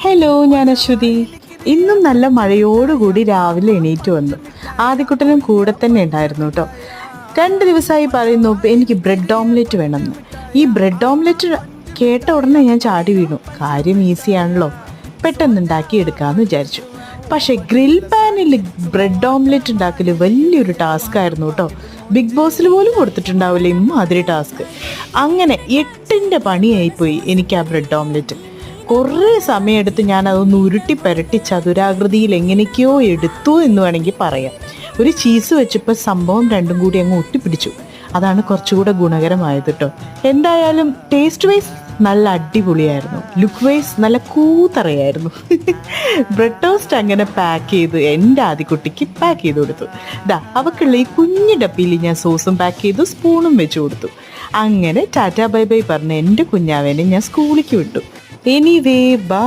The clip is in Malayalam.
ഹലോ, ഞാൻ അശ്വതി. ഇന്നും നല്ല മഴയോടുകൂടി രാവിലെ എണീറ്റ് വന്നു. ആദ്യക്കുട്ടനും കൂടെ തന്നെ ഉണ്ടായിരുന്നു കേട്ടോ. 2 ദിവസമായി പറയുന്നു എനിക്ക് ബ്രെഡ് ഓംലെറ്റ് വേണമെന്ന്. ഈ ബ്രെഡ് ഓംലെറ്റ് കേട്ട ഉടനെ ഞാൻ ചാടി വീണു. കാര്യം ഈസിയാണല്ലോ, പെട്ടെന്ന് ഉണ്ടാക്കിയെടുക്കാമെന്ന് വിചാരിച്ചു. പക്ഷേ ഗ്രിൽ പാനിൽ ബ്രെഡ് ഓംലെറ്റ് ഉണ്ടാക്കൽ വലിയൊരു ടാസ്ക് ആയിരുന്നു കേട്ടോ. ബിഗ് ബോസിൽ പോലും കൊടുത്തിട്ടുണ്ടാവില്ല ഇമ്മാതിരി ടാസ്ക്. അങ്ങനെ 8ൻ്റെ പണിയായിപ്പോയി എനിക്ക് ആ ബ്രെഡ് ഓംലെറ്റ്. കുറേ സമയമെടുത്ത് ഞാൻ അതൊന്ന് ഉരുട്ടി പുരട്ടി ചതുരാകൃതിയിൽ എങ്ങനെയൊക്കെയോ എടുത്തു എന്ന് വേണമെങ്കിൽ പറയാം. ഒരു ചീസ് വെച്ചപ്പോൾ സംഭവം രണ്ടും കൂടി അങ്ങ് ഒട്ടിപ്പിടിച്ചു. അതാണ് കുറച്ചുകൂടെ ഗുണകരമായത് കേട്ടോ. എന്തായാലും ടേസ്റ്റ് വൈസ് നല്ല അടിപൊളിയായിരുന്നു. ലുക്ക് വൈസ് നല്ല കൂത്തറയായിരുന്നു. ബ്രെഡ് ടോസ്റ്റ് അങ്ങനെ പാക്ക് ചെയ്ത് എൻ്റെ ആദ്യക്കുട്ടിക്ക് പാക്ക് ചെയ്ത് കൊടുത്തു. അവക്കുള്ള ഈ കുഞ്ഞു ഡപ്പിയിൽ ഞാൻ സോസും പാക്ക് ചെയ്തു, സ്പൂണും വെച്ച് കൊടുത്തു. അങ്ങനെ ടാറ്റാ ബൈ ബൈ പറഞ്ഞ് എൻ്റെ കുഞ്ഞാവേനെ ഞാൻ സ്കൂളിലേക്ക് വിട്ടു. Anyway by.